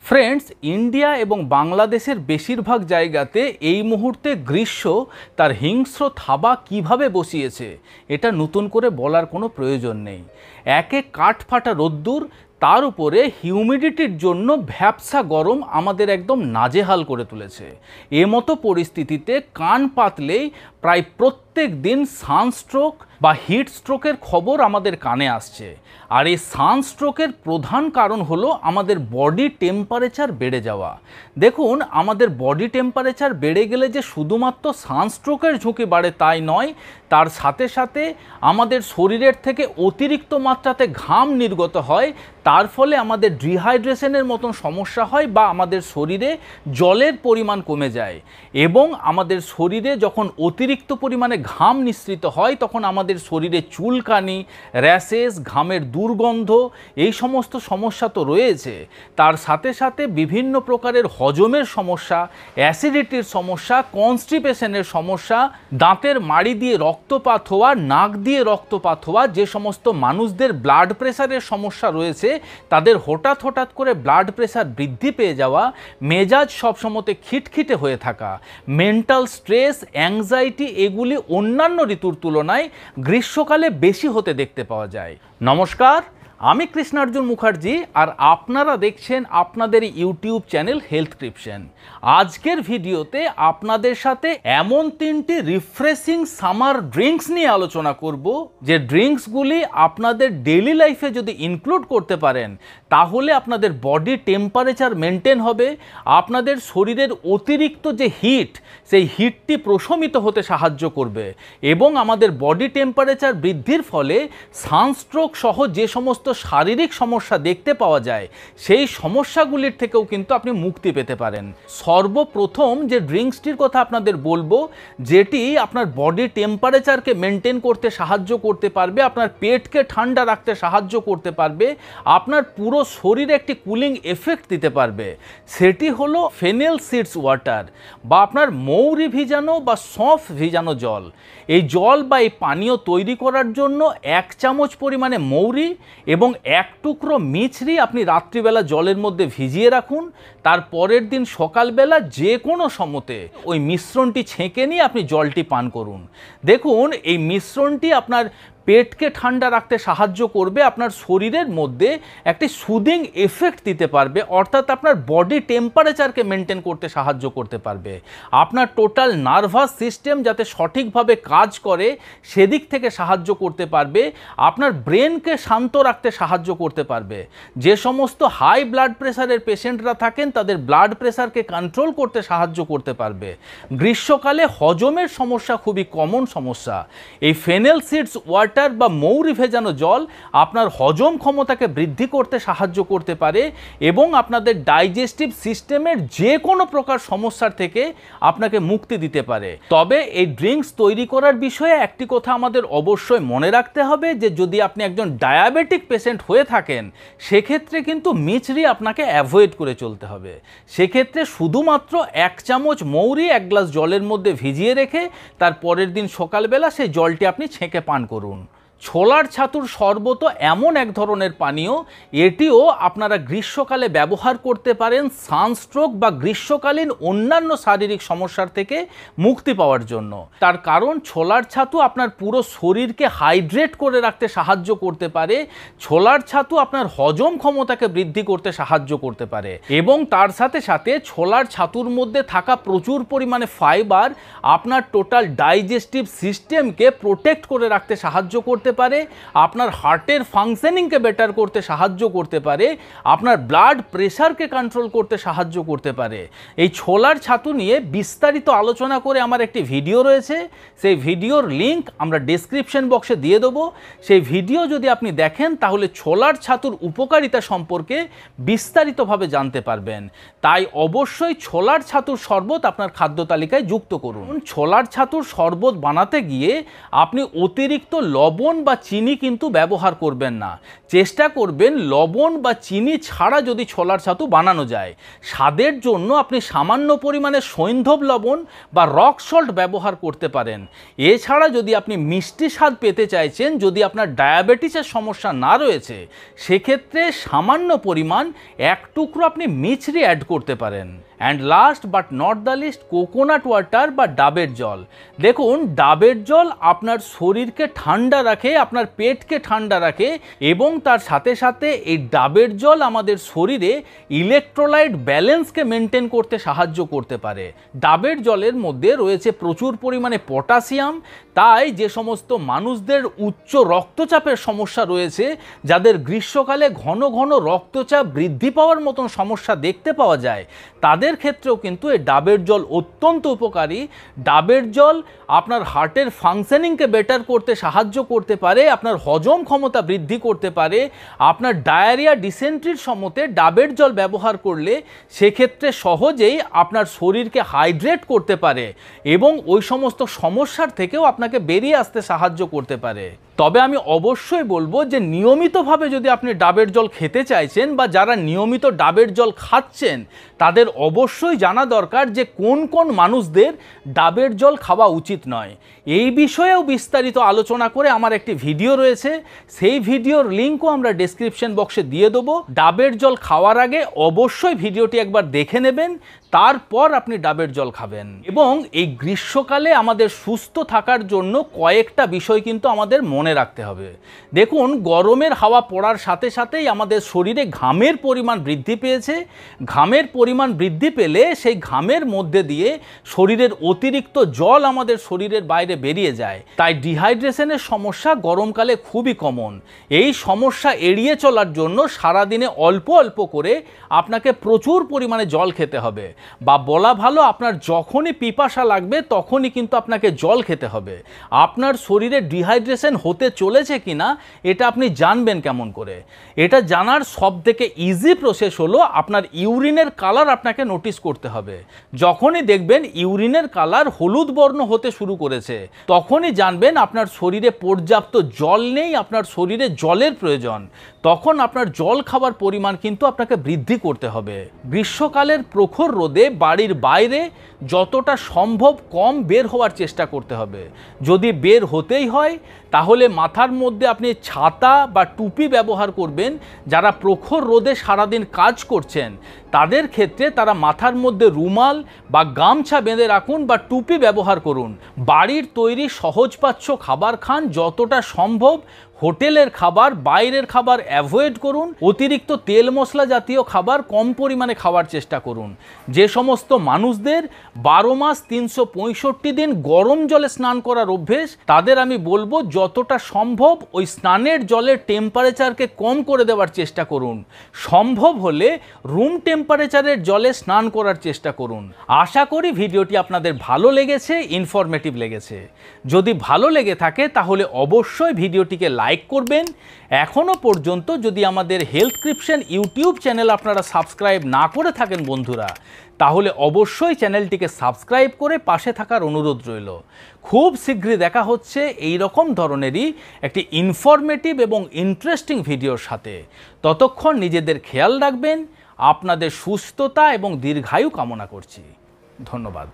Friends, India এবং বাংলাদেশের বেশিরভাগ জায়গাতে এই মুহূর্তে গ্রীষ্ম তার হিংস্র থাবা কিভাবে বসিয়েছে এটা নতুন করে বলার কোনো প্রয়োজন নেই। একে কাঠফাটা রোদ্দুর, তার উপরে হিউমিডিটির জন্য ভ্যাপসা গরম আমাদের একদম নাজেহাল করে তুলেছে। এমতো পরিস্থিতিতে কান পাতলেই প্রায় প্রত্যেক দিন সানস্ট্রোক বা হিট স্ট্রোকের খবর আমাদের কানে আসছে। আর এই সানস্ট্রোকের প্রধান কারণ হলো আমাদের বডি টেম্পারেচার বেড়ে যাওয়া। দেখুন, আমাদের বডি টেম্পারেচার বেড়ে গেলে যে শুধুমাত্র সানস্ট্রোকের ঝুঁকি বাড়ে তাই নয়, তার সাথে সাথে আমাদের শরীরের থেকে অতিরিক্ত মাত্রাতে ঘাম নির্গত হয়, তার ফলে আমাদের ডিহাইড্রেশনের মতন সমস্যা হয় বা আমাদের শরীরে জলের পরিমাণ কমে যায়। এবং আমাদের শরীরে যখন অতিরিক্ত পরিমাণে ঘাম নিঃসৃত হয় তখন আমাদের শরীরে চুলকানি, র্যাশেস, ঘামের দুর্গন্ধ, এই সমস্ত সমস্যা তো রয়েছে। তার সাথে সাথে বিভিন্ন প্রকারের হজমের সমস্যা, অ্যাসিডিটির সমস্যা, কনস্টিপেশনের সমস্যা, দাঁতের মাড়ি দিয়ে রক্তপাত হওয়া, নাক দিয়ে রক্তপাত হওয়া, যে সমস্ত মানুষদের ব্লাড প্রেশারের সমস্যা রয়েছে তাদের হঠাৎ হঠাৎ করে ব্লাড প্রেশার বৃদ্ধি পেয়ে যাওয়া, মেজাজ সবসময়তে খিটখিটে হয়ে থাকা, মেন্টাল স্ট্রেস, অ্যাংজাইটি, এগুলি অন্যান্য ঋতুর তুলনায় গ্রীষ্মকালে বেশি হতে দেখতে পাওয়া যায়। নমস্কার, আমি কৃষ্ণার্জুন মুখার্জি আর আপনারা দেখছেন আপনাদের ইউটিউব চ্যানেল হেলথক্রিপশন। আজকের ভিডিওতে আপনাদের সাথে এমন তিনটি রিফ্রেশিং সামার ড্রিঙ্কস নিয়ে আলোচনা করব যে ড্রিঙ্কসগুলি আপনাদের ডেইলি লাইফে যদি ইনক্লুড করতে পারেন তাহলে আপনাদের বডি টেম্পারেচার মেনটেন হবে, আপনাদের শরীরের অতিরিক্ত যে হিট সেই হিটটি প্রশমিত হতে সাহায্য করবে এবং আমাদের বডি টেম্পারেচার বৃদ্ধির ফলে সানস্ট্রোক সহ যে সমস্ত শারীরিক সমস্যা দেখতে পাওয়া যায় সেই সমস্যাগুলির থেকেও কিন্তু আপনি মুক্তি পেতে পারেন। সর্বপ্রথম যে ড্রিঙ্কসটির কথা আপনাদের বলবো, যেটি আপনার বডি টেম্পারেচারকে মেনটেন করতে সাহায্য করতে পারবে, আপনার পেটকে ঠান্ডা রাখতে সাহায্য করতে পারবে, আপনার পুরো শরীরে একটি কুলিং এফেক্ট দিতে পারবে, সেটি হলো ফেনেল সিডস ওয়াটার বা আপনার মৌরি ভিজানো বা সঁফ ভিজানো জল। এই জল বা এই পানীয় তৈরি করার জন্য 1 চামচ পরিমাণে মৌরি এবং 1 টুকরো মিছরি আপনি রাত্রিবেলা জলের মধ্যে ভিজিয়ে রাখুন। তার পরের দিন সকালবেলা যে কোনো সময়তে ওই মিশ্রণটি ছেঁকে নিয়ে আপনি জলটি পান করুন। দেখুন, এই মিশ্রণটি আপনার পেটকে ঠান্ডা রাখতে সাহায্য করবে, আপনার শরীরের মধ্যে একটি সুদিং এফেক্ট দিতে পারবে, অর্থাৎ আপনার বডি টেম্পারেচারকে মেনটেন করতে সাহায্য করতে পারবে, আপনার টোটাল নার্ভাস সিস্টেম যাতে সঠিকভাবে কাজ করে সেদিক থেকে সাহায্য করতে পারবে, আপনার ব্রেনকে শান্ত রাখতে সাহায্য করতে পারবে। যে সমস্ত হাই ব্লাড প্রেশারের পেশেন্টরা থাকেন তাদের ব্লাড প্রেশারকে কন্ট্রোল করতে সাহায্য করতে পারবে। গ্রীষ্মকালে হজমের সমস্যা খুবই কমন সমস্যা। এই ফেনেল সিডস ওয়াটার বা মৌরি ভেজানো জল আপনার হজম ক্ষমতাকে বৃদ্ধি করতে সাহায্য করতে পারে এবং আপনাদের ডাইজেস্টিভ সিস্টেমের যে কোনো প্রকার সমস্যার থেকে আপনাকে মুক্তি দিতে পারে। তবে এই ড্রিঙ্কস তৈরি করার বিষয়ে একটি কথা আমাদের অবশ্যই মনে রাখতে হবে যে যদি আপনি একজন ডায়াবেটিক পেশেন্ট হয়ে থাকেন সেক্ষেত্রে কিন্তু মিছরি আপনাকে অ্যাভয়েড করে চলতে হবে। সেক্ষেত্রে শুধুমাত্র 1 চামচ মৌরি 1 গ্লাস জলের মধ্যে ভিজিয়ে রেখে তার পরের দিন সকালবেলা সেই জলটি আপনি ছেঁকে পান করুন। ছোলার ছাতুর শরবত এমন এক ধরনের পানীয়, এটিও আপনারা গ্রীষ্মকালে ব্যবহার করতে পারেন সানস্ট্রোক বা গ্রীষ্মকালীন অন্যান্য শারীরিক সমস্যার থেকে মুক্তি পাওয়ার জন্য। তার কারণ ছোলার ছাতু আপনার পুরো শরীরকে হাইড্রেট করে রাখতে সাহায্য করতে পারে, ছোলার ছাতু আপনার হজম ক্ষমতাকে বৃদ্ধি করতে সাহায্য করতে পারে এবং তার সাথে সাথে ছোলার ছাতুর মধ্যে থাকা প্রচুর পরিমাণে ফাইবার আপনার টোটাল ডাইজেস্টিভ সিস্টেমকে প্রোটেক্ট করে রাখতে সাহায্য করতে পারে, আপনার হার্টের ফাংশনিংকে বেটার করতে সাহায্য করতে পারে, আপনার ব্লাড প্রেশারকে কন্ট্রোল করতে সাহায্য করতে পারে। এই ছোলার ছাতু নিয়ে বিস্তারিত আলোচনা করে আমার একটি ভিডিও রয়েছে, সেই ভিডিওর লিংক আমরা ডেসক্রিপশন বক্সে দিয়ে দেবো। সেই ভিডিও যদি আপনি দেখেন তাহলে ছোলার ছাতুর উপকারিতা সম্পর্কে বিস্তারিতভাবে জানতে পারবেন। তাই অবশ্যই ছোলার ছাতুর শরবত আপনার খাদ্য তালিকায় যুক্ত করুন। ছোলার ছাতুর শরবত বানাতে গিয়ে আপনি অতিরিক্ত লবণ বা চিনি কিন্তু ব্যবহার করবেন না। চেষ্টা করবেন লবণ বা চিনি ছাড়া যদি ছোলার ছাতু বানানো যায়। স্বাদের জন্য আপনি সামান্য পরিমাণে সৈন্ধব লবণ বা রক সল্ট ব্যবহার করতে পারেন। এছাড়া যদি আপনি মিষ্টি স্বাদ পেতে চাইছেন, যদি আপনার ডায়াবেটিসের সমস্যা না রয়েছে, সেক্ষেত্রে সামান্য পরিমাণ এক টুকরো আপনি মিছরি অ্যাড করতে পারেন। And last but not the least, coconut water বা ডাবের জল। দেখুন, ডাবের জল আপনার শরীরকে ঠান্ডা রাখে, আপনার পেটকে ঠান্ডা রাখে, এবং তার সাথে সাথে এই ডাবের জল আমাদের শরীরে ইলেকট্রোলাইট ব্যালেন্সকে মেনটেন করতে সাহায্য করতে পারে। ডাবের জলের মধ্যে রয়েছে প্রচুর পরিমাণে পটাশিয়াম। তাই যে সমস্ত মানুষদের উচ্চ রক্তচাপের সমস্যা রয়েছে, যাদের গ্রীষ্মকালে ঘন ঘন রক্তচাপ বৃদ্ধি পাওয়ার মতন সমস্যা দেখতে পাওয়া যায়, তাদের ক্ষেত্রেও কিন্তু এই ডাবের জল অত্যন্ত উপকারী। ডাবের জল আপনার হার্টের ফাংশনিংকে বেটার করতে সাহায্য করতে পারে, আপনার হজম ক্ষমতা বৃদ্ধি করতে পারে। আপনার ডায়রিয়া, ডিসেন্ট্রির সমতে ডাবের জল ব্যবহার করলে সেক্ষেত্রে সহজেই আপনার শরীরকে হাইড্রেট করতে পারে এবং ওই সমস্ত সমস্যার থেকেও আপনাকে বেরিয়ে আসতে সাহায্য করতে পারে। তবে আমি অবশ্যই বলবো যে নিয়মিতভাবে যদি আপনি ডাবের জল খেতে চাইছেন, বা যারা নিয়মিত ডাবের জল খাচ্ছেন, তাদের অবশ্যই জানা দরকার যে কোন কোন মানুষদের ডাবের জল খাওয়া উচিত নয়। এই বিষয়েও বিস্তারিত আলোচনা করে আমার একটি ভিডিও রয়েছে, সেই ভিডিওর লিঙ্কও আমরা ডেসক্রিপশন বক্সে দিয়ে দেবো। ডাবের জল খাওয়ার আগে অবশ্যই ভিডিওটি একবার দেখে নেবেন, তারপর আপনি ডাবের জল খাবেন। এবং এই গ্রীষ্মকালে আমাদের সুস্থ থাকার জন্য কয়েকটা বিষয় কিন্তু আমাদের মনে রাখতে হবে। দেখুন, গরমের হাওয়া পড়ার সাথে সাথেই আমাদের শরীরে ঘামের পরিমাণ বৃদ্ধি পেয়েছে। ঘামের পরিমাণ বৃদ্ধি পেলে সেই ঘামের মধ্যে দিয়ে শরীরের অতিরিক্ত জল আমাদের শরীরের বাইরে বেরিয়ে যায়। তাই ডিহাইড্রেশনের সমস্যা গরমকালে খুবই কমন। এই সমস্যা এড়িয়ে চলার জন্য সারাদিনে অল্প অল্প করে আপনাকে প্রচুর পরিমাণে জল খেতে হবে, বা বলা ভালো, আপনার যখনই পিপাসা লাগবে তখনই কিন্তু আপনাকে জল খেতে হবে। আপনার শরীরে ডিহাইড্রেশন হতে চলেছে কিনা এটা আপনি জানবেন কেমন করে? এটা জানার সবথেকে ইজি প্রসেস হলো আপনার ইউরিনের কালার আপনাকে নোটিস করতে হবে। যখনই দেখবেন ইউরিনের কালার হলুদ বর্ণ হতে শুরু করেছে, তখনই জানবেন আপনার শরীরে পর্যাপ্ত জল নেই, আপনার শরীরে জলের প্রয়োজন। তখন আপনার জল খাবার পরিমাণ কিন্তু আপনাকে বৃদ্ধি করতে হবে। গ্রীষ্মকালের প্রখর রোদে বাড়ির বাইরে যতটা সম্ভব কম বের হওয়ার চেষ্টা করতে হবে। যদি বের হতেই হয় তাহলে মাথার মধ্যে আপনি ছাতা বা টুপি ব্যবহার করবেন। যারা প্রখর রোদে সারাদিন কাজ করছেন তাদের ক্ষেত্রে তারা মাথার মধ্যে রুমাল বা গামছা বেঁধে রাখুন বা টুপি ব্যবহার করুন। বাড়ির তৈরি সহজপাচ্য খাবার খান যতটা সম্ভব। হোটেলের খাবার, বাইরের খাবার অ্যাভয়েড করুন। অতিরিক্ত তেল মশলা জাতীয় খাবার কম পরিমাণে খাওয়ার চেষ্টা করুন। যে সমস্ত মানুষদের 12 মাস 365 দিন গরম জলে স্নান করার অভ্যেস, তাদের আমি বলবো যতটা সম্ভব ওই স্নানের জলের টেম্পারেচারকে কম করে দেওয়ার চেষ্টা করুন। সম্ভব হলে রুম টেম্পারেচারের জলে স্নান করার চেষ্টা করুন। আশা করি ভিডিওটি আপনাদের ভালো লেগেছে, ইনফরমেটিভ লেগেছে। যদি ভালো লেগে থাকে তাহলে অবশ্যই ভিডিওটিকে লাইক করবেন। এখনো পর্যন্ত যদি আমাদের হেলথক্রিপশন ইউটিউব চ্যানেল আপনারা সাবস্ক্রাইব না করে থাকেন বন্ধুরা, তাহলে অবশ্যই চ্যানেলটিকে সাবস্ক্রাইব করে পাশে থাকার অনুরোধ রইল। খুব শীঘ্রই দেখা হচ্ছে এই রকম ধরনেরই একটি ইনফরমেটিভ এবং ইন্টারেস্টিং ভিডিওর সাথে। ততক্ষণ নিজেদের খেয়াল রাখবেন। আপনাদের সুস্থতা এবং দীর্ঘায়ু কামনা করছি। ধন্যবাদ।